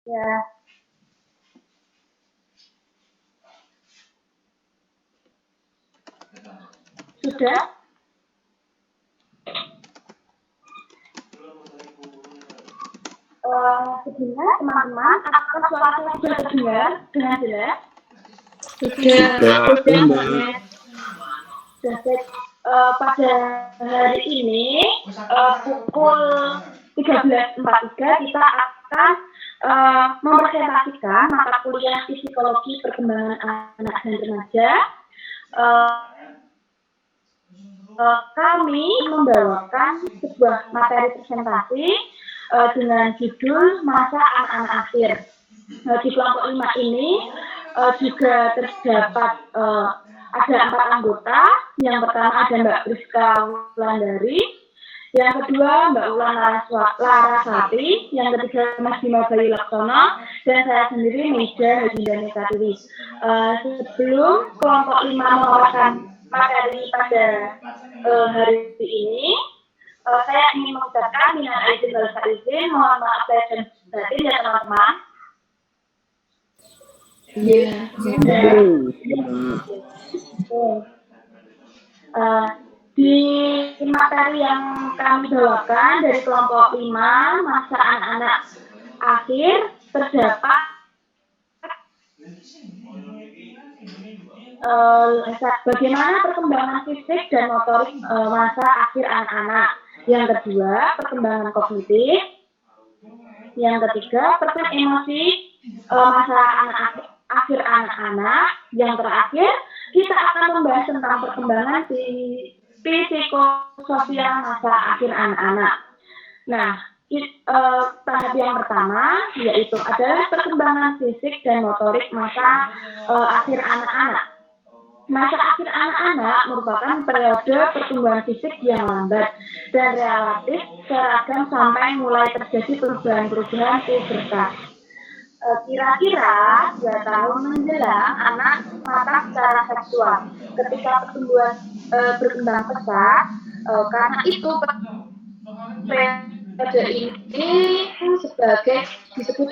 Ya, sudah. Sebelumnya teman-teman, apakah suara saya sudah terdengar dengan jelas? Sudah. Sudah, Sudah. Pada hari ini pukul 13.43 kita akan mempresentasikan mata kuliah psikologi perkembangan anak dan remaja. Kami membawakan sebuah materi presentasi dengan judul Masa Anak-anak Akhir. Di kelompok 5 ini juga terdapat ada 4 anggota. Yang pertama ada Mbak Priska Wulandari, yang kedua Mbak Ulan Larasati, yang ketiga Mas Bima Bayu Laksono, dan saya sendiri Meja Hadindani Kartiri. Sebelum kelompok 5 membawakan materi pada hari ini, saya ingin mengucapkan minal aidin wal faizin, mohon maaf lahir dan batin ya teman-teman. Di materi yang kami bawakan dari kelompok 5 masa anak-anak akhir terdapat bagaimana perkembangan fisik dan motorik masa akhir anak-anak. Yang kedua, perkembangan kognitif. Yang ketiga, perkembangan emosi masa akhir anak-anak. Yang terakhir, kita akan membahas tentang perkembangan psikososial masa akhir anak-anak. Nah, tahap yang pertama yaitu adalah perkembangan fisik dan motorik masa akhir anak-anak. Masa akhir anak-anak merupakan periode pertumbuhan fisik yang lambat dan relatif seragam sampai mulai terjadi perubahan-perubahan pubertas. Kira-kira 2 tahun menjelang anak matang secara seksual. Ketika pertumbuhan berkembang pesat, karena itu periode ini sebagai disebut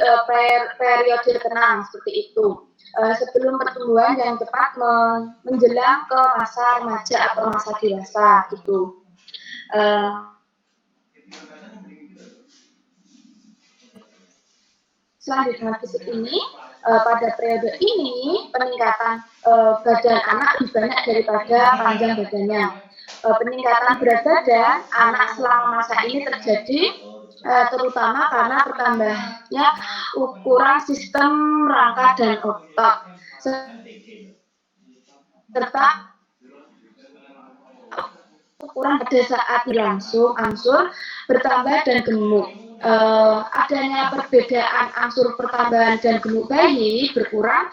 periode tenang seperti itu. Sebelum pertumbuhan yang cepat menjelang ke masa remaja atau masa dewasa gitu. Selanjutnya fisik ini pada periode ini peningkatan badan anak lebih banyak daripada panjang badannya. Peningkatan berat badan anak selama masa ini terjadi terutama karena bertambahnya ukuran sistem rangka dan otot serta ukuran pada saat langsung angsur bertambah dan gemuk. Adanya perbedaan angsur pertambahan dan gemuk bayi berkurang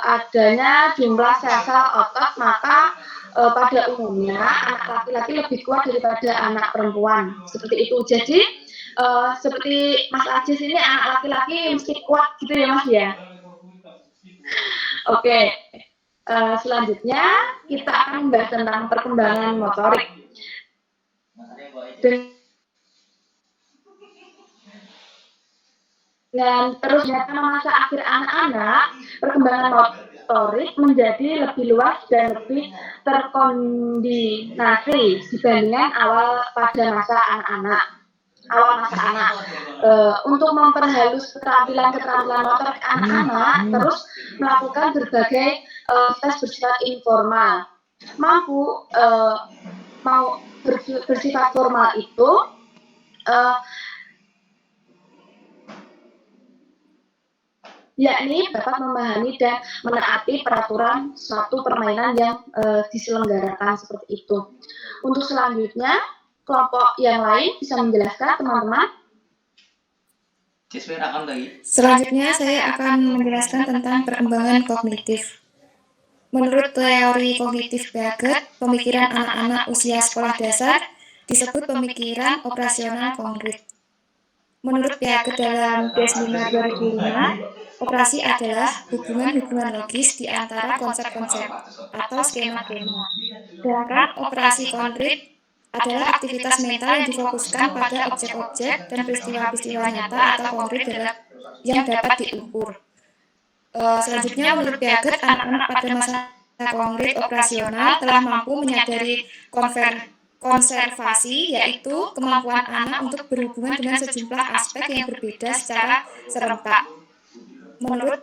adanya jumlah sel-sel otot, maka pada umumnya anak laki-laki lebih kuat daripada anak perempuan seperti itu. Jadi seperti Mas Ajis ini anak laki-laki mesti kuat gitu ya Mas ya. Oke. Selanjutnya kita akan membahas tentang perkembangan motorik. Dan terusnya masa akhir anak-anak, perkembangan motorik menjadi lebih luas dan lebih terkoordinasi dibandingkan awal pada masa anak-anak. Untuk memperhalus keterampilan motorik anak-anak, terus melakukan berbagai tes bersifat informal. Bersifat formal itu yakni dapat memahami dan menaati peraturan suatu permainan yang diselenggarakan seperti itu. Untuk selanjutnya, kelompok yang lain bisa menjelaskan teman-teman. Selanjutnya saya akan menjelaskan tentang perkembangan kognitif. Menurut teori kognitif Piaget, pemikiran anak-anak usia sekolah dasar disebut pemikiran operasional konkret. Menurut Piaget dalam Desmina 2005, operasi adalah hubungan-hubungan logis di antara konsep-konsep atau skema-skema. Sedangkan operasi konkret adalah aktivitas mental yang difokuskan pada objek-objek dan peristiwa-peristiwa nyata atau konkret yang dapat diukur. Selanjutnya, menurut Piaget, anak-anak pada masa konkret operasional telah mampu menyadari konservasi, yaitu kemampuan anak untuk berhubungan dengan sejumlah aspek yang berbeda secara serentak. Menurut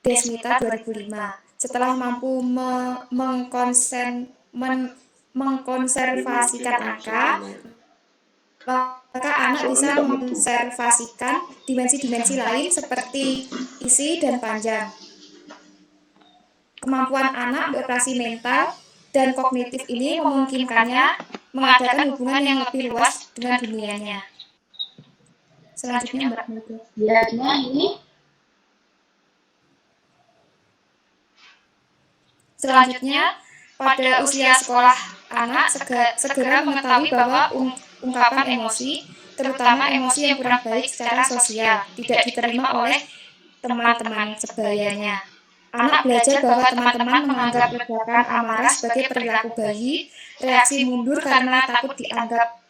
Desmita 2005, setelah mampu mengkonservasikan angka, maka anak bisa mengkonservasikan dimensi-dimensi lain seperti isi dan panjang. Kemampuan anak beroperasi mental dan kognitif ini memungkinkannya mengadakan hubungan yang lebih luas dengan dunianya. Selanjutnya, Mbak Mutu. Selanjutnya, pada usia sekolah, anak segera mengetahui bahwa ungkapan emosi, terutama emosi yang kurang baik secara sosial, tidak diterima oleh teman-teman sebayanya. Anak belajar bahwa teman-teman menganggap ledakan amarah sebagai perilaku bayi, reaksi mundur karena takut dianggap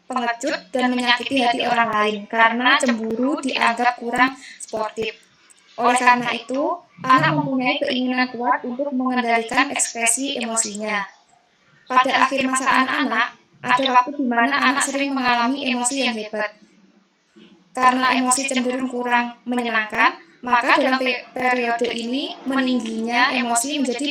pengecut, dan menyakiti hati orang lain karena cemburu dianggap kurang sportif. Oleh karena itu, anak mempunyai keinginan kuat untuk mengendalikan ekspresi emosinya. Pada akhir masa anak-anak, ada waktu di mana anak sering mengalami emosi yang hebat. Karena emosi cenderung kurang menyenangkan, maka dalam periode ini meningginya emosi menjadi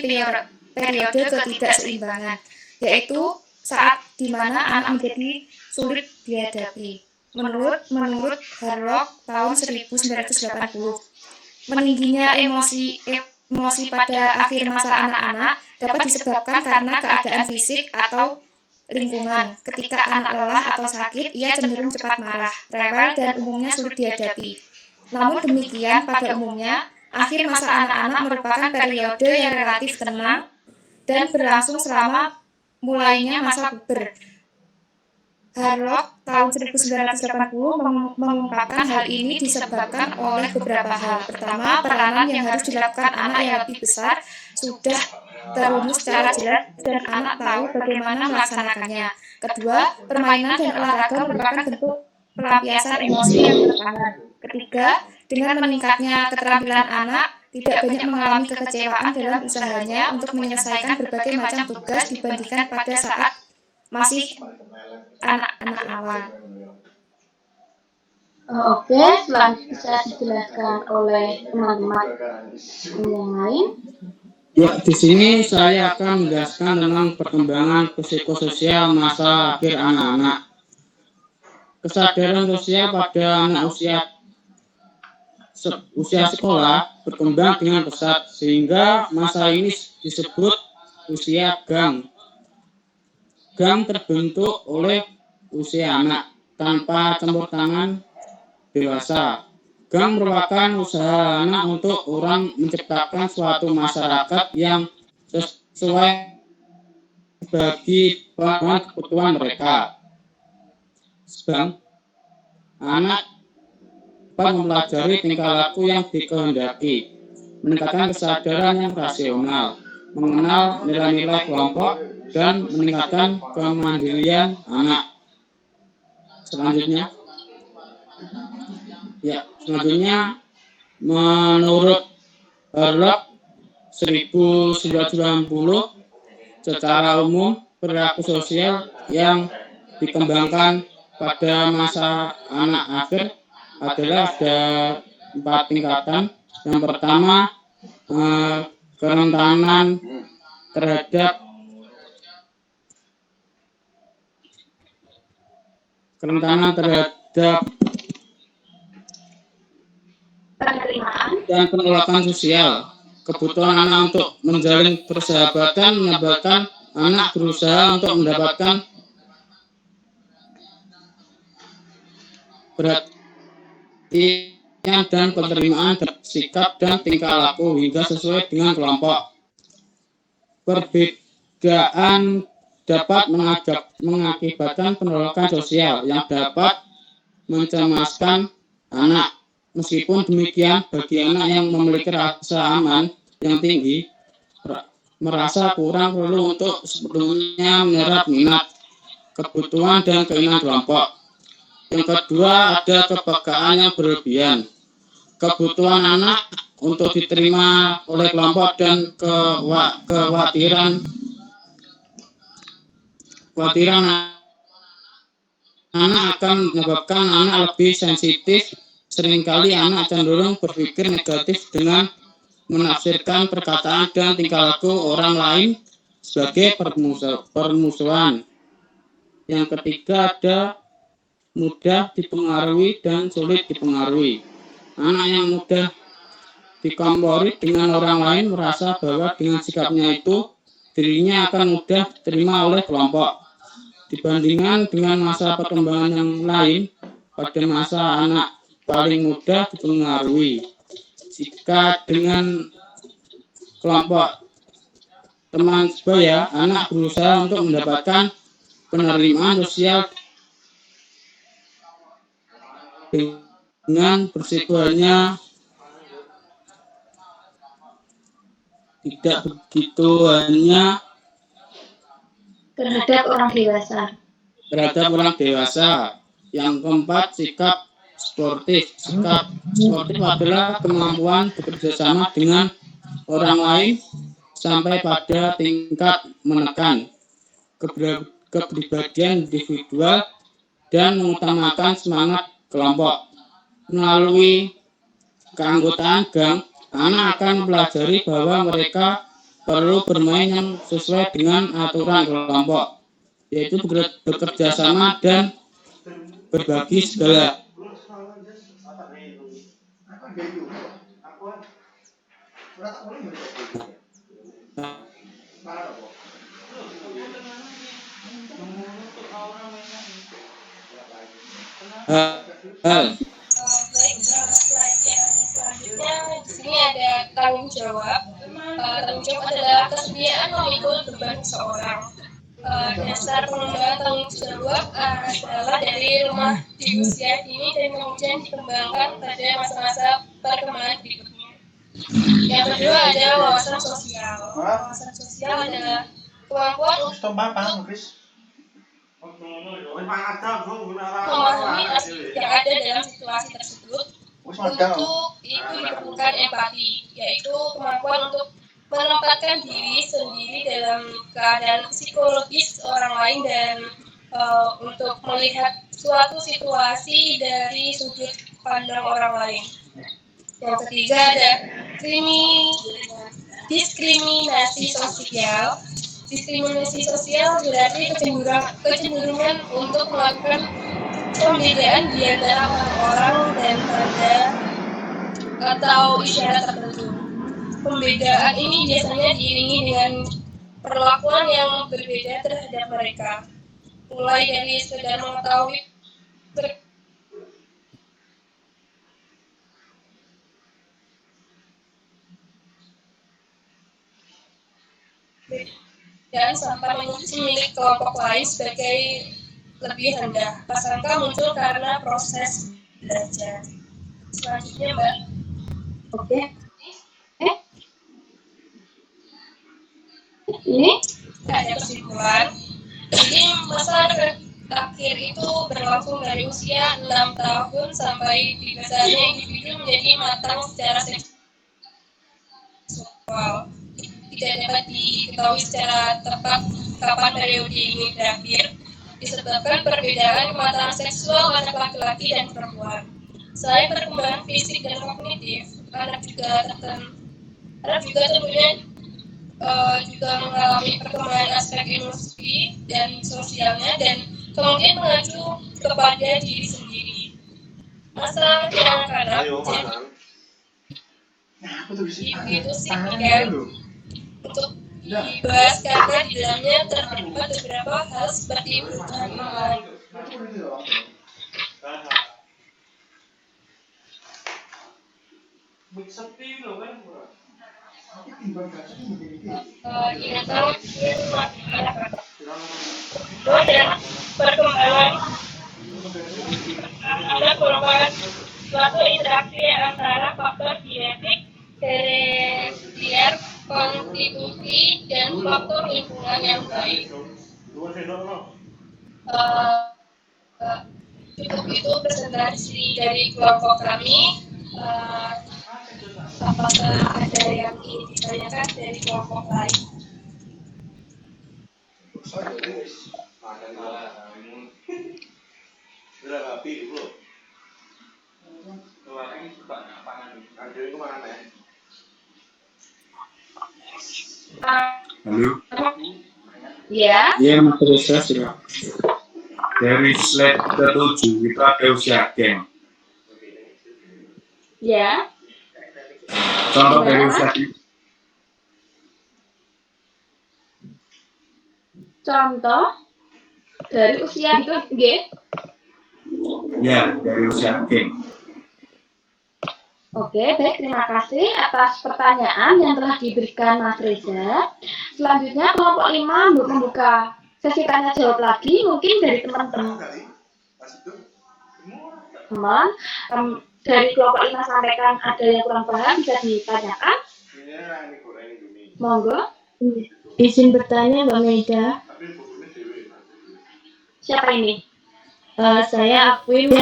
periode ketidakseimbangan, yaitu saat di mana anak menjadi sulit dihadapi. Menurut Harlock tahun 1980, meningginya emosi pada akhir masa anak-anak dapat disebabkan karena keadaan fisik atau lingkungan. Ketika anak lelah atau sakit, ia cenderung cepat marah, rewel, dan umumnya sulit dihadapi. Namun demikian, pada umumnya, akhir masa anak-anak merupakan periode yang relatif tenang dan berlangsung selama mulainya masa puber. Harlock tahun 1980 mengungkapkan hal ini disebabkan oleh beberapa hal. Pertama, peranan yang harus dilakukan anak yang lebih besar sudah terumus secara jelas dan anak tahu bagaimana melaksanakannya. Kedua, permainan dan olahraga merupakan bentuk pelampiasan emosi yang tertahan. Ketiga, dengan meningkatnya keterampilan anak, tidak banyak mengalami kekecewaan dalam usahanya untuk menyelesaikan berbagai macam tugas dibandingkan pada saat masih anak-anak awal. Oke, selanjutnya bisa dijelaskan oleh teman-teman yang lain. Ya, di sini saya akan menjelaskan tentang perkembangan psikososial masa akhir anak-anak. Kesadaran sosial pada anak usia sekolah berkembang dengan pesat, sehingga masa ini disebut usia gang. Gang terbentuk oleh usia anak tanpa campur tangan dewasa. Gang merupakan usaha anak untuk orang menciptakan suatu masyarakat yang sesuai bagi kebutuhan mereka. Sebab anak dapat mempelajari tingkah laku yang dikehendaki, meningkatkan kesadaran yang rasional, mengenal nilai-nilai kelompok, dan meningkatkan kemandirian anak. Selanjutnya, menurut Harlock 1990, secara umum perilaku sosial yang dikembangkan pada masa anak akhir adalah ada 4 tingkatan. Yang pertama, kerentanan terhadap Penerimaan dan penolakan sosial. Kebutuhan anak untuk menjalin persahabatan menyebabkan anak berusaha untuk mendapatkan perhatian dan penerimaan sikap dan tingkah laku hingga sesuai dengan kelompok. Perbedaan dapat mengakibatkan penolakan sosial yang dapat mencemaskan anak. Meskipun demikian, bagi anak yang memiliki rasa aman yang tinggi, merasa kurang perlu untuk sebelumnya menyerap minat, kebutuhan, dan keinginan kelompok. Yang kedua, ada kepekaan yang berlebihan. Kebutuhan anak untuk diterima oleh kelompok dan kekhawatiran anak akan menyebabkan anak lebih sensitif. Seringkali anak cenderung berpikir negatif dengan menafsirkan perkataan dan tingkah laku orang lain sebagai permusuhan. Yang ketiga, ada mudah dipengaruhi dan sulit dipengaruhi. Anak yang mudah dikompori dengan orang lain merasa bahwa dengan sikapnya itu dirinya akan mudah diterima oleh kelompok. Dibandingkan dengan masa perkembangan yang lain, pada masa anak paling mudah dipengaruhi. Jika dengan kelompok teman sebaya, anak berusaha untuk mendapatkan penerimaan sosial dengan bersikuannya tidak begitu hanya terhadap orang dewasa. Yang keempat, sikap sportif. Sikap sportif adalah kemampuan bekerjasama dengan orang lain sampai pada tingkat menekan kepribadian individual dan mengutamakan semangat kelompok. Melalui keanggotaan gang, anak akan mempelajari bahwa mereka perlu bermain yang sesuai dengan aturan kelompok, yaitu bekerja sama dan berbagi segala. Baik, slide yang selanjutnya di sini ada tanggung jawab. Tanggung jawab adalah kesediaan memikul beban seseorang. Dasar pengembangan tanggung jawab adalah dari rumah di usia dini dan kemudian dikembangkan pada masa-masa perkembangan berikutnya. Yang kedua ada wawasan sosial. Wawasan sosial adalah kemampuan untuk memahami aspek yang ada dalam situasi tersebut. Untuk itu diperlukan empati, yaitu kemampuan untuk menempatkan diri sendiri dalam keadaan psikologis orang lain dan untuk melihat suatu situasi dari sudut pandang orang lain. Yang ketiga ada diskriminasi sosial. Diskriminasi sosial berarti kecenderungan untuk melakukan pembedaan di antara orang dan tanda atau isyarat tertentu. Pembedaan ini biasanya diiringi dengan perlakuan yang berbeda terhadap mereka, mulai dari sekedar mengetahui dan sampai memuji milik kelompok lain sebagai lebih rendah. Prasangka muncul karena proses belajar. Selanjutnya, Mbak. Oke. Ini Ada kesimpulan. Jadi masa akhir itu berlangsung dari usia 6 tahun sampai di saatnya individu menjadi matang secara seksual. Tidak dapat diketahui secara tepat kapan periode ini berakhir, disebabkan perbedaan kematangan seksual anak laki-laki dan perempuan. Selain perkembangan fisik dan kognitif, anak juga tentunya juga mengalami perkembangan aspek emosi dan sosialnya dan kemudian mengacu kepada diri sendiri. Masa kanak-kanak itu signifikan untuk dibahas karena di dalamnya terdapat beberapa hal seperti kebutuhan iman. Ingatan dan perkembangan anak merupakan suatu interaksi antara faktor genetik, herediter, konstitusi, dan faktor lingkungan yang baik. Untuk itu itu presentasi dari kelompok kami. Apakah ada yang ingin ditanyakan dari kelompok lain? Halo, Ya, Ya, materi saya sudah. dari slide ke-7 itu ada usia geng. ya. Contoh dari Gimana, usia Mas? Contoh dari usia itu, G. ya dari usia geng. Oke, baik. Terima kasih atas pertanyaan yang telah diberikan Mas Reza. Selanjutnya kelompok 5 membuka sesi tanya jawab lagi, mungkin dari teman-teman dari kelompok 5 sampaikan ada yang kurang paham bisa ditanyakan. Monggo. Izin bertanya Mbak Maida. Siapa ini? Saya Akuin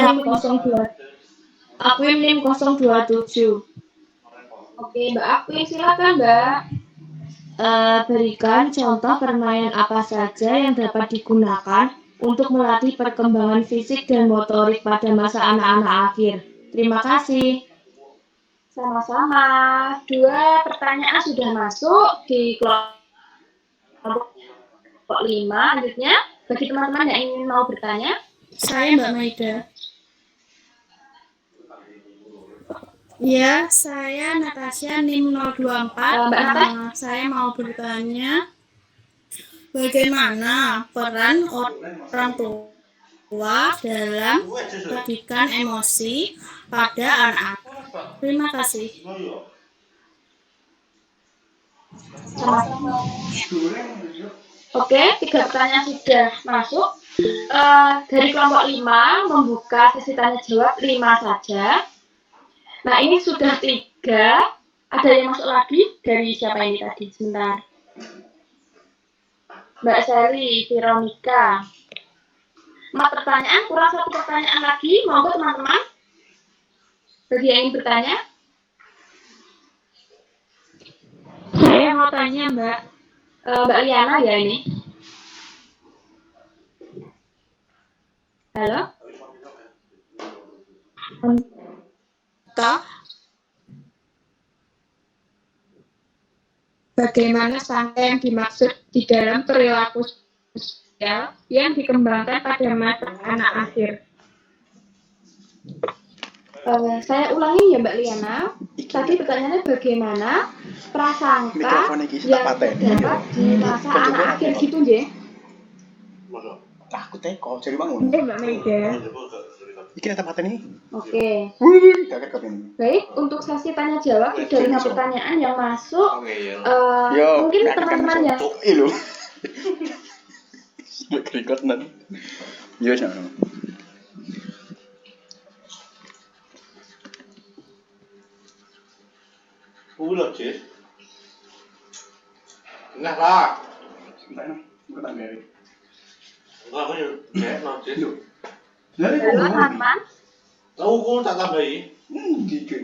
NIM 027. Oke, Mbak Akwin, silakan Mbak. Berikan contoh permainan apa saja yang dapat digunakan untuk melatih perkembangan fisik dan motorik pada masa anak-anak akhir. Terima kasih. Sama-sama. 2 pertanyaan sudah masuk di kelompok 5. Selanjutnya, bagi teman-teman yang ingin mau bertanya, Saya Mbak Maida. Ya, saya Natasha NIM 024. Mbak Natasha. Saya mau bertanya, bagaimana peran orang tua dalam pendidikan emosi pada anak-anak? Terima kasih. Sama-sama. Oke, 3 pertanyaan sudah masuk. Dari kelompok 5 membuka sesi tanya jawab 5 saja. Nah, ini sudah 3. Ada yang masuk lagi dari siapa ini tadi? Sebentar. Mbak Sari, Veronica. 4 pertanyaan, kurang 1 pertanyaan lagi. Monggo teman-teman. Bagi yang ingin bertanya. Saya mau tanya, Mbak. Mbak Liana ya ini. Halo? Bagaimana sangka yang dimaksud di dalam perilaku sosial yang dikembangkan pada masa anak akhir? Saya ulangi ya Mbak Liana. Tadi pertanyaannya bagaimana prasangka yang terdapat di masa anak akhir gitu ya? Aku teko jadi bangun. Oke, Mbak Maida. Iki tempat ini. Oke. Kaget ini. Baik, untuk sesi tanya jawab sudah 5 pertanyaan yang masuk. Yo, Mungkin teman-teman yang Ilo. Record nan. Yo sama. Ulo, Cis. Nah lah. Mana? Bukan dari. Enggak, aku ya, Cis. Dari halo teman-teman. Tahu kok tak tambahi. Gigit.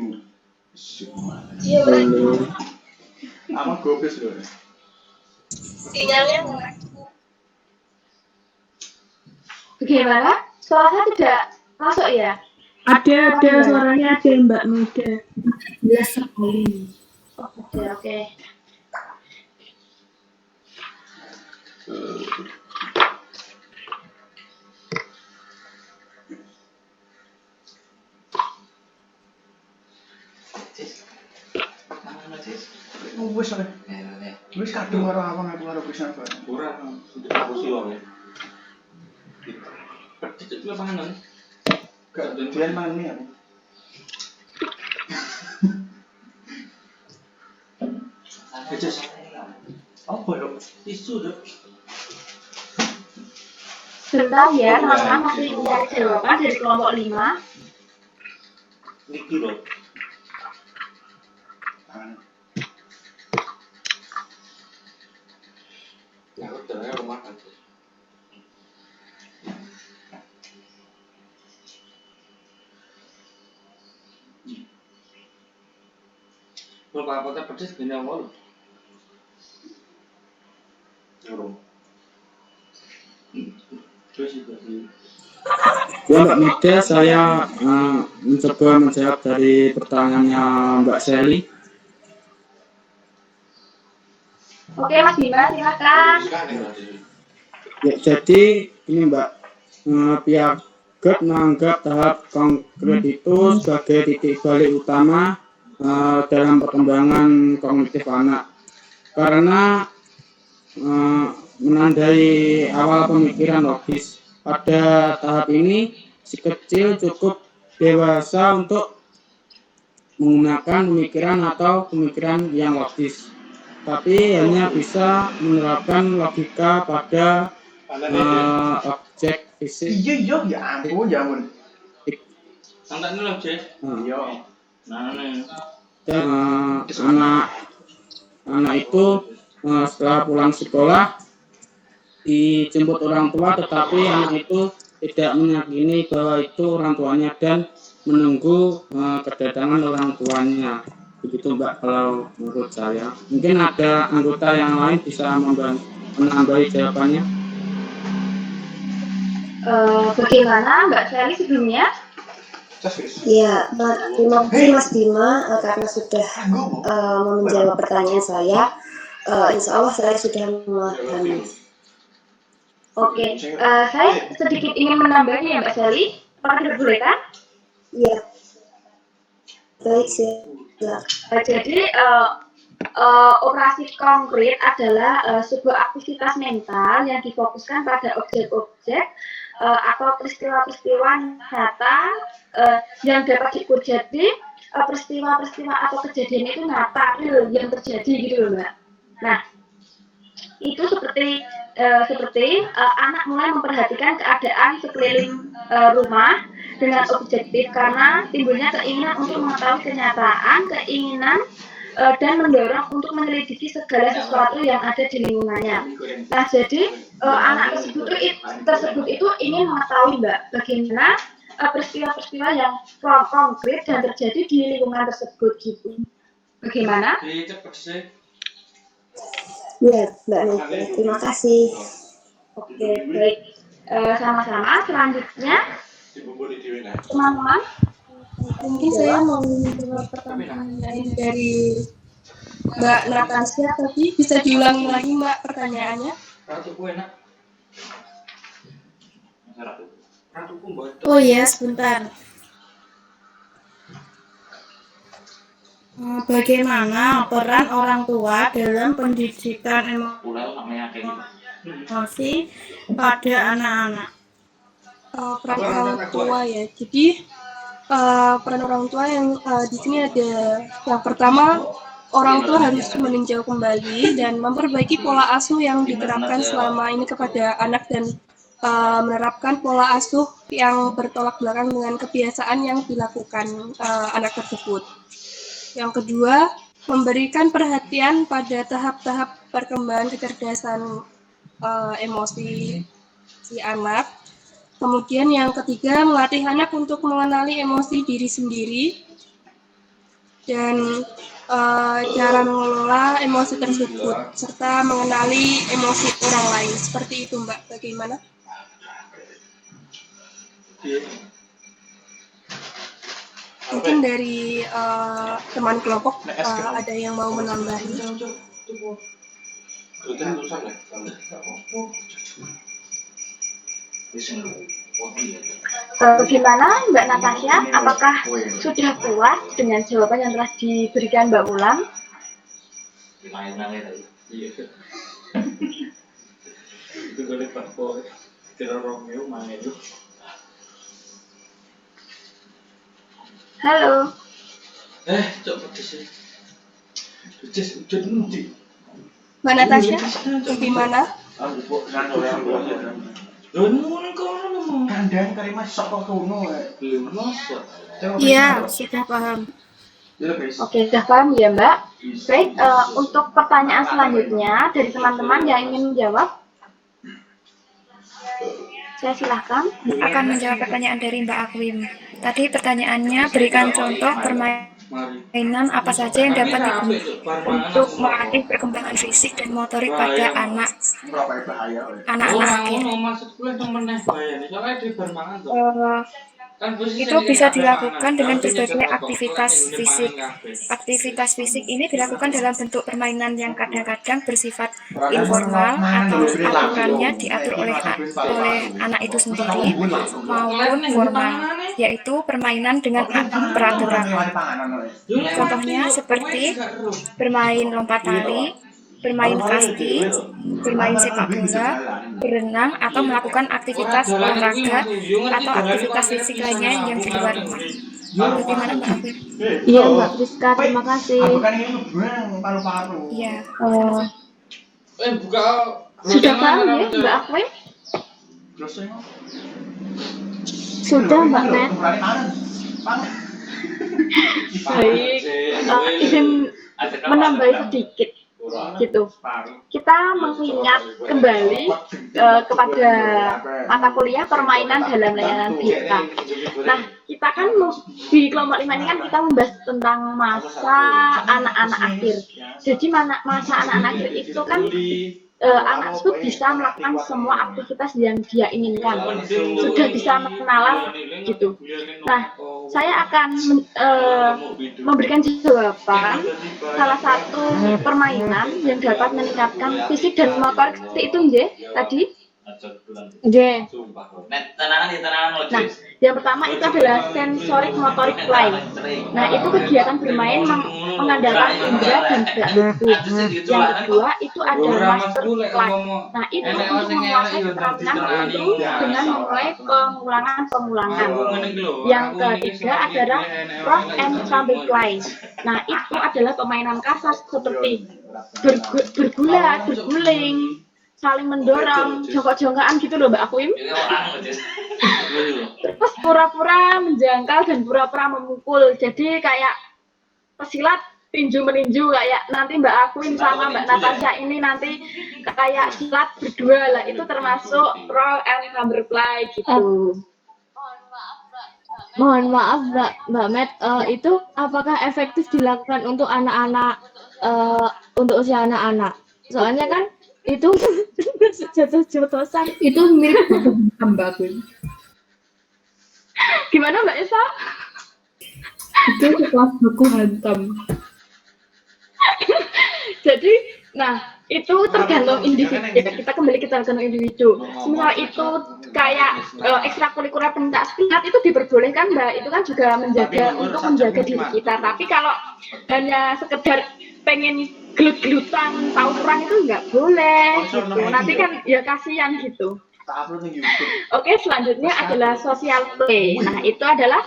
Amat gobes loh. Sinyalnya nggak. Bagaimana? Suara saya tidak masuk ya? Ada suaranya ada Mbak Maida. Jelas sekali. Oke. Wes ora. Wes kadung karo awang aku karo pisan kok. Kurang aku sih wong. Percik itu panganan. Gak dian mani aku. Cis. Apa yo? Tisu dok. Sebentar ya, teman-teman masih mencari jawaban dari kelompok 5. Niki loh. Ya udah rumah aja. Kalau apa-apa pedes gini awal. Terus juga di Ya Mbak Meda, saya mencoba menjawab dari pertanyaannya Mbak Sally. Oke, Mas Bima, silakan. Ya, jadi ini Mbak, pihak GEP menganggap tahap konkret itu sebagai titik balik utama dalam perkembangan kognitif anak, karena menandai awal pemikiran logis. Pada tahap ini, si kecil cukup dewasa untuk menggunakan pemikiran atau pemikiran yang logis, tapi hanya bisa menerapkan logika pada objek fisik. Iya, ya ampun, ya ampun. santai nih loh, Cek. Iya. Nah, nih. Dan anak itu setelah pulang sekolah dijemput orang tua, tetapi anak itu tidak meyakini bahwa itu orang tuanya dan menunggu kedatangan orang tuanya. Begitu Mbak, kalau menurut saya. Mungkin ada anggota yang lain bisa menambahi jawabannya. Bagaimana Mbak Sally sebelumnya? Ya, terima kasih Mas Bima karena sudah menjawab pertanyaan saya. Insya Allah saya sudah memahami. Oke, saya sedikit ingin menambahnya ya Mbak Sally. Apakah tidak boleh kan? Ya, baik silakan. Jadi operasi konkret adalah sebuah aktivitas mental yang difokuskan pada objek-objek atau peristiwa-peristiwa nyata yang dapat diukur. Jadi peristiwa-peristiwa atau kejadian itu nyata real yang terjadi gitu loh Mbak. Nah, itu seperti anak mulai memperhatikan keadaan sekeliling rumah dengan objektif karena timbulnya keinginan untuk mengetahui kenyataan, keinginan dan mendorong untuk menyelidiki segala sesuatu yang ada di lingkungannya. Nah, jadi anak tersebut itu ingin mengetahui Mbak, bagaimana peristiwa-peristiwa yang konkret dan terjadi di lingkungan tersebut gitu. Bagaimana? Ya, Mbak Mega, terima kasih. Oke, baik. Sama-sama. Selanjutnya, teman-teman. Mungkin saya mau menjawab pertanyaan dari Mbak Natasha, tapi bisa diulangi lagi Mbak pertanyaannya? Oh iya, sebentar. Bagaimana peran orang tua dalam pendidikan emosi pada anak-anak? Peran orang tua ya. Jadi peran orang tua yang di sini ada yang pertama, orang tua harus meninjau kembali dan memperbaiki pola asuh yang diterapkan selama ini kepada anak dan menerapkan pola asuh yang bertolak belakang dengan kebiasaan yang dilakukan anak tersebut. Yang kedua, memberikan perhatian pada tahap-tahap perkembangan kecerdasan emosi si anak. Kemudian yang ketiga, melatih anak untuk mengenali emosi diri sendiri dan cara mengelola emosi tersebut, serta mengenali emosi orang lain. Seperti itu Mbak, bagaimana? Mungkin dari teman kelompok ada yang mau menambahi. Bagaimana Mbak Natasha? Apakah sudah puas dengan jawaban yang telah diberikan Mbak Ulam? Itu boleh Pak Boy. Kira Romeo mana itu? Halo. Coba sih. Just udah nanti. Mbak Natasha, bagaimana? Iya, sudah paham. Oke, sudah paham ya Mbak. Baik, untuk pertanyaan selanjutnya dari teman-teman yang ingin menjawab, saya silahkan. Akan menjawab pertanyaan dari Mbak Akwim. Tadi pertanyaannya, berikan contoh permainan Permainan apa saja yang dapat digunakan untuk melatih perkembangan fisik dan motorik pada anak-anak akhir? Itu bisa dilakukan dengan berbagai aktivitas fisik. Aktivitas fisik ini dilakukan dalam bentuk permainan yang kadang-kadang bersifat informal atau aturannya diatur oleh anak itu sendiri maupun formal, yaitu permainan dengan peraturan. Contohnya seperti bermain lompat tali, bermain kasti, bermain sepak bola, berenang, atau melakukan aktivitas olahraga atau aktivitas fisik lainnya yang di luar rumah. Bagaimana Mbak Afif? Iya Mbak Priska, terima kasih. Iya. Sudah paham ya Mbak Afif? Sudah Mbak Met. Baik, izin menambah sedikit gitu. Kita mengingat kembali kepada mata kuliah permainan dalam layanan BK. Nah, kita kan di kelompok 5 ini kan kita membahas tentang masa anak-anak akhir. Jadi masa anak-anak akhir itu kan anak tersebut bisa melakukan semua aktivitas yang dia inginkan, sudah bisa mengenalan gitu. Nah, saya akan memberikan jawaban salah satu permainan yang dapat meningkatkan fisik dan motorik seperti itu, nggih, tadi. Nggih. Nah, yang pertama itu adalah sensorik motorik play. Nah, itu kegiatan bermain mengandalkan indera dan gerak tubuh. Yang kedua itu ada master play. Nah, itu untuk menguasai keterampilan tertentu dengan memulai pengulangan. Yang ketiga adalah rock and tumble play. Nah, itu adalah permainan kasar seperti bergulat, berguling, saling mendorong, jongkok-jongkokan gitu loh Mbak Akwim. Terus pura-pura menjangkau dan pura-pura memukul. Jadi kayak pesilat tinju meninju, kayak nanti Mbak Akwim sama Mbak Natasha ini nanti kayak silat berdua lah, itu termasuk roll and tumble play gitu. Mohon maaf Mbak Met, itu apakah efektif dilakukan untuk anak-anak, untuk usia anak-anak? Soalnya kan itu jotos-jotosan. Itu mirip Mbak Akwim. Gimana Mbak Esa? Itu kelas baku hantam. Jadi, nah itu tergantung individu. Kita kembali tergantung individu. Semisal itu kayak ekstrakurikuler pentas silat itu diperbolehkan Mbak. Itu kan juga menjaga diri kita. Tapi kalau hanya sekedar pengen gelut-gelutan, tawuran itu nggak boleh gitu. Nanti kan ya kasihan gitu. Oke, selanjutnya adalah social play. Nah, itu adalah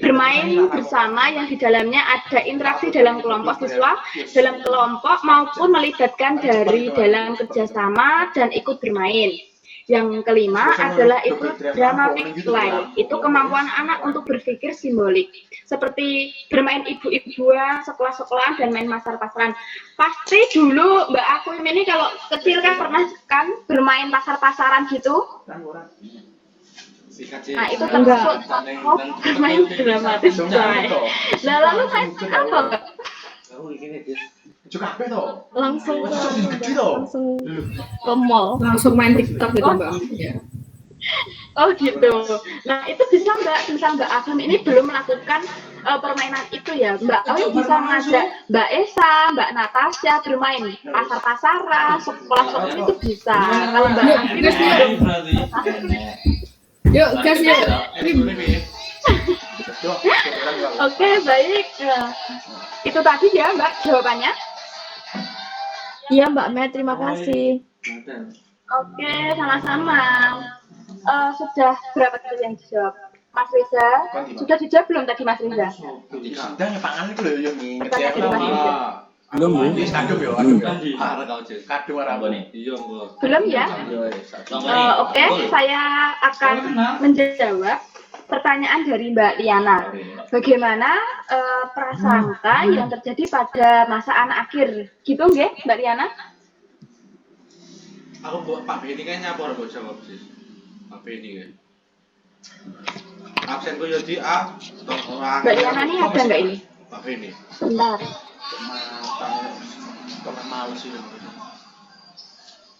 bermain bersama yang di dalamnya ada interaksi dalam kelompok siswa, dalam kelompok maupun melibatkan dari dalam kerjasama dan ikut bermain. Yang kelima adalah itu dramatic play. Itu kemampuan anak untuk berpikir simbolik. Seperti bermain ibu-ibuan, sekolah-sekolahan, dan main pasar-pasaran. Pasti dulu Mbak Akwim ini kalau kecil kan pernah kan bermain pasar-pasaran gitu. Nah, itu termasuk bermain dramatic play. Nah, lalu saya apa Mbak? Langsung ke mall, langsung main TikTok gitu Mbak. Ya. Oh gitu. Nah itu bisa Mbak Akwim ini belum melakukan permainan itu ya. Mbak Akwim bisa mengajak Mbak Esa, Mbak Natasha bermain pasar-pasaran, sekolah-sekolah itu bisa. Kalau Mbak Akwim yuk gas yuk. Oke, baik. Itu tadi ya Mbak jawabannya. Iya Mbak Met, terima kasih. Oke, sama-sama. Sudah berapa tadi yang dijawab? Mas Riza, sudah dijawab belum tadi Mas Riza? Pertanyaan dari Mas Riza. Belum ya? Oke, saya akan menjawab pertanyaan dari Mbak Liana. Bagaimana prasangka yang terjadi pada masa anak akhir? Gitu nggih, Mbak Liana? Aku buat Pak Beni kayaknya apa harus jawab sih? Pak Beni ya. Absen gue jadi A. Mbak Liana ini ada nggak ini? Tapi ini Bentar. pernah males itu.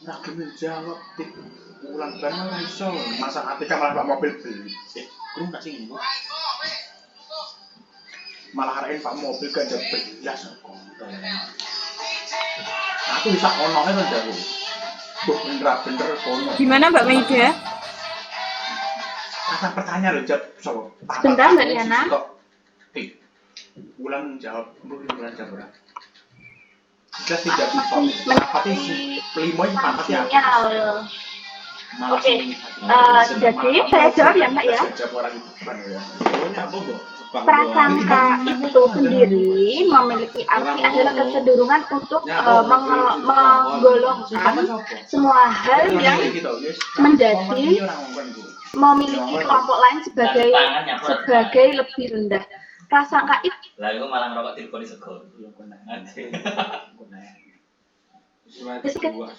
Nggak gelem jawab tik ulang barang ora iso. Masa Atika malah Pak mobil beli. Kurang nggak sih ibu? Malah arahin Pak mobil gak ada belas. Aku bisa ono kan jago. Bener kono. Gimana Mbak Maida? Kata pertanyaan loh jawab soal. Sebentar Mbak Liana. Bulan jawab, bulan jawab. Kita tidak bisa. Tapi limo ini pampatnya. Oke. Jadi saya jawab ya Mbak ya. Prasangka itu sendiri memiliki arti adalah kecenderungan untuk menggolongkan semua hal yang menjadi memiliki kelompok lain sebagai lebih rendah. Prasangka itu Lalu malah ngerokok telepon di sekolah.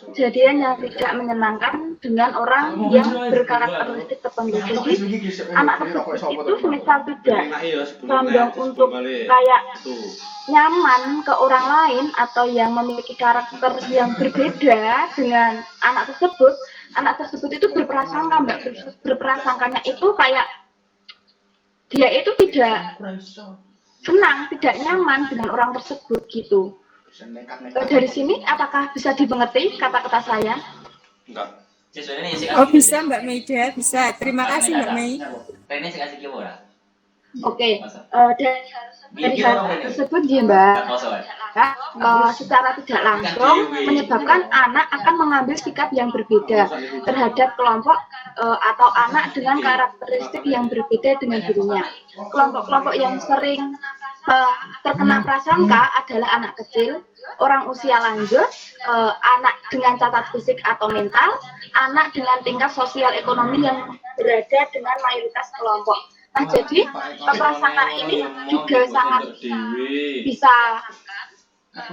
kejadian yang tidak menyenangkan dengan orang yang berkarakteristik tertentu. Jadi anak tersebut itu semisal tidak condong untuk kayak nyaman ke orang lain atau yang memiliki karakter yang berbeda dengan anak tersebut itu berprasangka Mbak. Berprasangkanya itu kayak dia itu tidak senang, tidak nyaman dengan orang tersebut gitu. Dari sini apakah bisa dimengerti kata-kata saya? Enggak. Oh bisa Mbak Maida, bisa. Terima kasih Mbak Mei. Oke, dari hal tersebut ya Mbak, secara tidak langsung menyebabkan anak akan mengambil sikap yang berbeda terhadap kelompok atau anak dengan karakteristik yang berbeda dengan dirinya. Kelompok-kelompok yang sering terkena prasangka adalah anak kecil, orang usia lanjut, anak dengan cacat fisik atau mental, anak dengan tingkat sosial ekonomi yang berada dengan mayoritas kelompok. Nah, jadi prasangka ini juga sangat bisa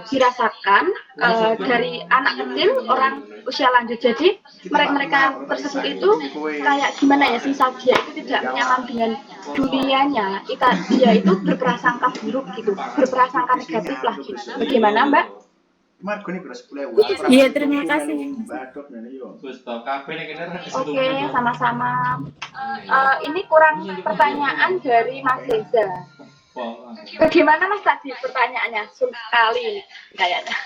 dirasakan dari anak kecil, orang usia lanjut. Jadi mereka tersebut itu kayak gimana ya, sisa dia itu tidak nyaman dengan dunianya, dia itu berprasangka buruk gitu, berprasangka negatif lah gitu. Bagaimana Mbak? Iya terima kasih. Oke, sama-sama. Ini kurang pertanyaan dari Mas Reza. Bagaimana Mas tadi pertanyaannya? Sulit sekali kayaknya.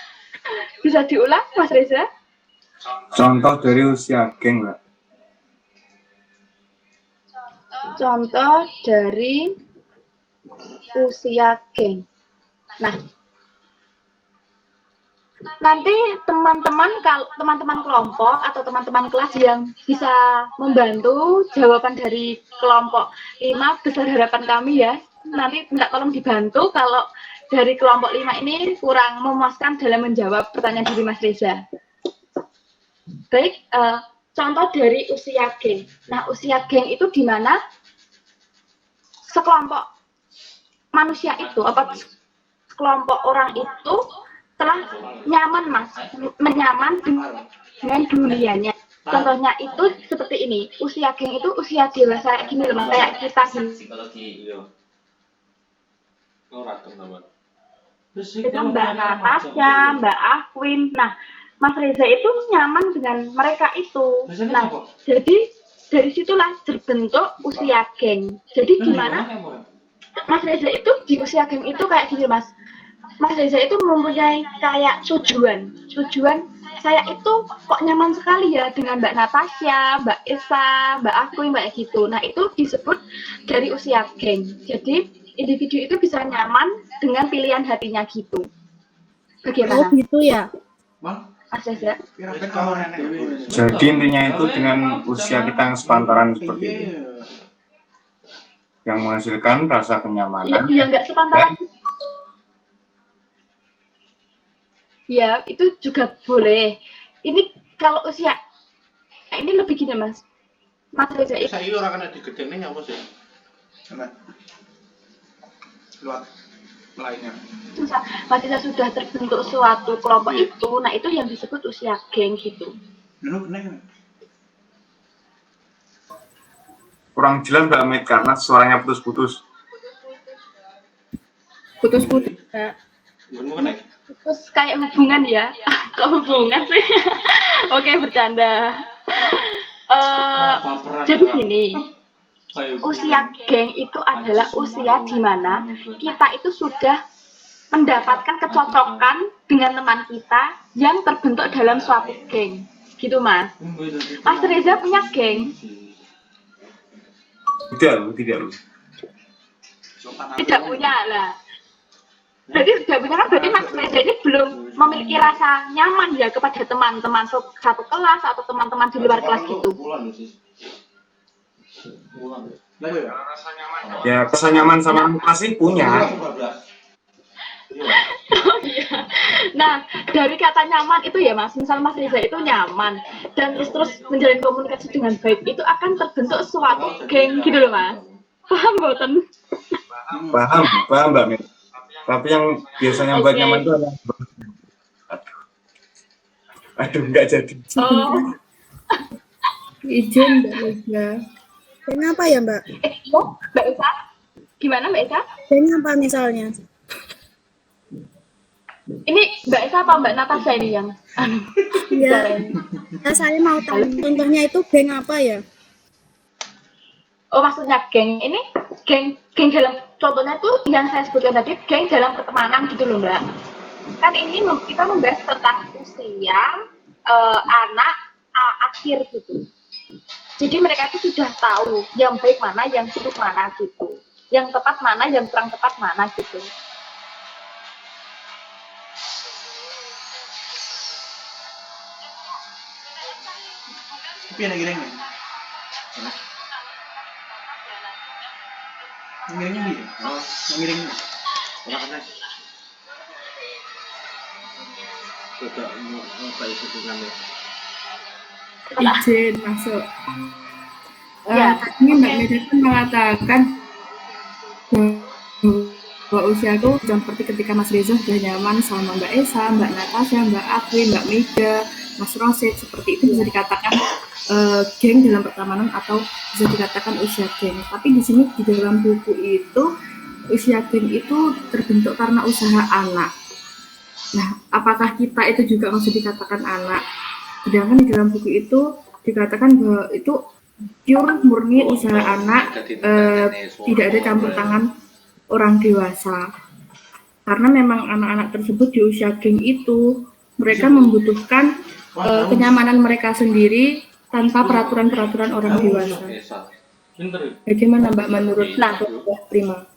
Bisa diulang Mas Reza? Contoh dari usia geng, Mbak. Contoh dari usia geng. Nah, nanti teman-teman kelompok atau teman-teman kelas yang bisa membantu jawaban dari kelompok 5, besar harapan kami ya. Nanti minta tolong dibantu kalau dari kelompok 5 ini kurang memuaskan dalam menjawab pertanyaan dari Mas Reza. Baik, contoh dari usia geng. Nah, usia geng itu di mana sekelompok manusia itu, sekelompok orang itu telah nyaman menyaman dengan dunianya. Contohnya itu seperti ini. Usia geng itu usia dewasa kayak gini loh, kayak kita gini. Itu Mbak Natasha, Mbak Akwin. Nah, Mas Reza itu nyaman dengan mereka itu. Nah, jadi dari situlah terbentuk usia geng. Jadi gimana? Mas Reza itu di usia geng itu kayak gini Mas. Mas Reza itu mempunyai kayak tujuan saya itu kok nyaman sekali ya dengan Mbak Natasha, Mbak Esa, Mbak Akwin, Mbak gitu. Nah itu disebut dari usia geng. Jadi individu itu bisa nyaman dengan pilihan hatinya gitu. Bagaimana? Oh gitu ya. Mas Reza? Jadi intinya itu dengan usia kita yang sepantaran seperti ini, yang menghasilkan rasa kenyamanan. Iya nggak sepantaran. Ya, itu juga boleh. Ini kalau usia ini lebih gini Mas Reza itu. Saya orang kena digedengnya apa sih? Luar lainnya. Mas Reza sudah terbentuk suatu kelompok itu, nah itu yang disebut usia geng gitu. Kurang jelas Mbak Med karena suaranya putus-putus. Putus-putus. Terus kayak hubungan ya. Kok hubungan sih? Oke, bercanda. Jadi gini, usia geng itu adalah usia di mana kita itu sudah mendapatkan kecocokan dengan teman kita yang terbentuk dalam suatu geng. Gitu, Mas. Mas Reza punya geng? Tidak punya lah. Berarti tidak punya kan berarti Mas Reza ini belum memiliki rasa nyaman ya kepada teman-teman satu kelas atau teman-teman di luar kelas gitu. Ya, rasa nyaman sama masih punya. Oh iya. Nah, dari kata nyaman itu ya Mas, misal Mas Reza itu nyaman dan terus menjalin komunikasi dengan baik, itu akan terbentuk suatu geng gitu loh Mas. Paham boten? Paham Mbak Mit. Tapi yang biasanya buat nyaman itu ada. Aduh, enggak jadi. Oh. Izin Mbak Reza. Geng apa ya Mbak? Mbak Esa? Gimana Mbak Esa? Geng apa misalnya? Ini Mbak Esa apa Mbak Natasha ini yang? Iya. Nah, saya mau tahu contohnya itu geng apa ya? Oh maksudnya geng ini geng dalam contohnya tuh yang saya sebutkan tadi geng dalam pertemanan gitu loh Mbak. Kan ini kita membahas tentang usia anak akhir gitu. Jadi mereka itu sudah tahu yang baik mana, yang buruk mana gitu, yang tepat mana, yang kurang tepat mana gitu. Tapi yang ngiring nih. Ngiringnya nih. Oh, ngiring. Ora kena. Tidak mau kayak gitu kan. Izin masuk. Ya. Tadinya Mbak Meda kan mengatakan bahwa usiaku seperti ketika Mas Reza sudah nyaman sama Mbak Esa, Mbak Natasha, Mbak Afri, Mbak Mega, Mas Rosid, seperti itu bisa dikatakan geng dalam pertemanan atau bisa dikatakan usia geng. Tapi di sini di dalam buku itu usia geng itu terbentuk karena usaha anak. Nah, apakah kita itu juga masih dikatakan anak? Sedangkan di dalam buku itu dikatakan bahwa itu pure murni usaha anak, tidak ada campur tangan orang dewasa. Karena memang anak-anak tersebut di usia geng itu mereka membutuhkan kenyamanan mereka sendiri tanpa peraturan-peraturan orang dewasa. Bagaimana Mbak menurut Prima?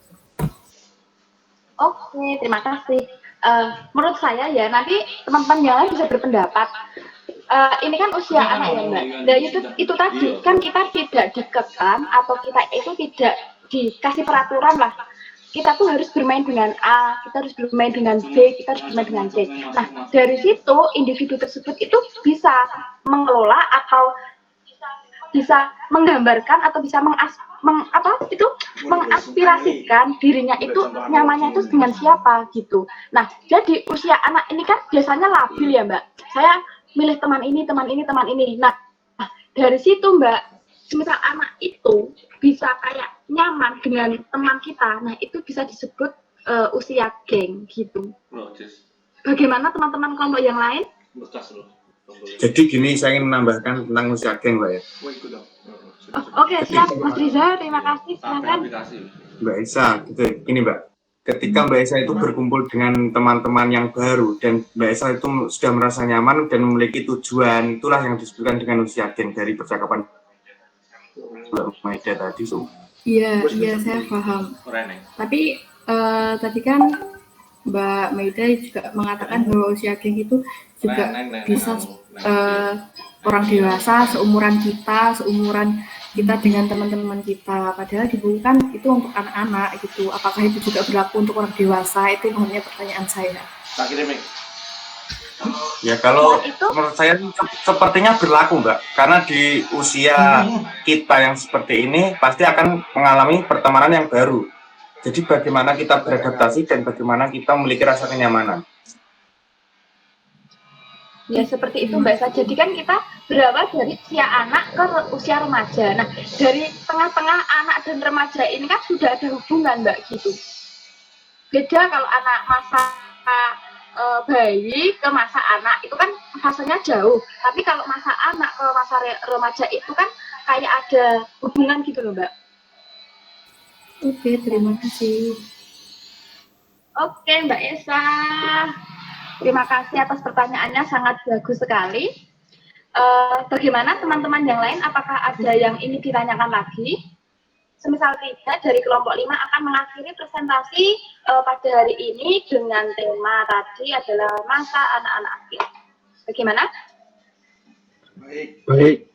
Oke, terima kasih. Menurut saya ya nanti teman-teman yang lain bisa berpendapat. Ini kan usia anak ya Mbak. Nah itu tadi kan kita tidak dikekang atau kita itu tidak dikasih peraturan lah. Kita tuh harus bermain dengan A, kita harus bermain dengan B, kita harus bermain dengan C. Nah dari situ individu tersebut itu bisa mengelola atau bisa menggambarkan atau bisa mengaspirasikan dirinya itu nyamannya itu dengan siapa gitu. Nah jadi usia anak ini kan biasanya labil ya Mbak. Saya milih teman ini. Nah, dari situ Mbak, misal anak itu bisa kayak nyaman dengan teman kita, nah itu bisa disebut usia geng gitu. Bagaimana teman-teman kelompok yang lain? Jadi gini, saya ingin menambahkan tentang usia geng, Mbak ya. Oke, siap Mas Riza, terima kasih. Silakan. Mbak Esa, gitu. Gini Mbak. Ketika Mbak Esa itu berkumpul dengan teman-teman yang baru dan Mbak Esa itu sudah merasa nyaman dan memiliki tujuan, itulah yang disebutkan dengan usia geng dari percakapan Mbak Maida tadi. Iya, saya paham. Tapi tadi kan Mbak Maida juga mengatakan bahwa usia geng itu juga bisa orang dewasa, seumuran kita dengan teman-teman kita. Padahal di buku kan itu untuk anak-anak gitu. Apakah itu juga berlaku untuk orang dewasa? Itu hanya pertanyaan saya. Ya kalau menurut saya sepertinya berlaku Mbak. Karena di usia kita yang seperti ini pasti akan mengalami pertemanan yang baru. Jadi bagaimana kita beradaptasi dan bagaimana kita memiliki rasa kenyamanan. Ya seperti itu Mbak Esa. Jadi kan kita berawal dari usia anak ke usia remaja. Nah dari tengah-tengah anak dan remaja ini kan sudah ada hubungan Mbak gitu. beda kalau anak masa bayi ke masa anak itu kan fasenya jauh, tapi kalau masa anak ke masa remaja itu kan kayak ada hubungan gitu loh Mbak. Oke, terima kasih. Oke Mbak Esa, terima kasih atas pertanyaannya, sangat bagus sekali. Bagaimana teman-teman yang lain, apakah ada yang ingin ditanyakan lagi? Semisal tidak, dari kelompok 5 akan mengakhiri presentasi pada hari ini dengan tema tadi adalah masa anak-anak akhir. Bagaimana? Baik.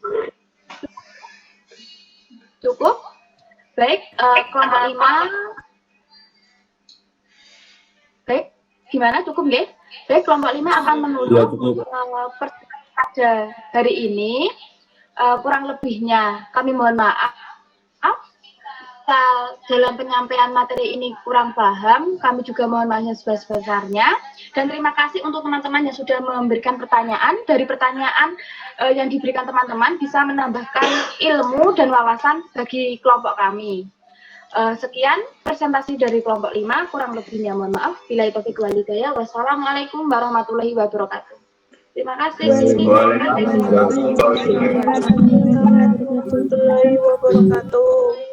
Cukup? Baik, kelompok 5. Baik, gimana? Cukup nggih? Baik, kelompok 5 akan menutup pada hari ini. Kurang lebihnya kami mohon maaf. Dalam penyampaian materi ini kurang paham, kami juga mohon maafnya sebesar-besarnya. Dan terima kasih untuk teman-teman yang sudah memberikan pertanyaan. Dari pertanyaan yang diberikan teman-teman bisa menambahkan ilmu dan wawasan bagi kelompok kami. Sekian presentasi dari kelompok 5, kurang lebihnya mohon maaf. Billahi taufiq wal hidayah. Wassalamualaikum warahmatullahi wabarakatuh. Terima kasih. Waalaikumsalam warahmatullahi wabarakatuh.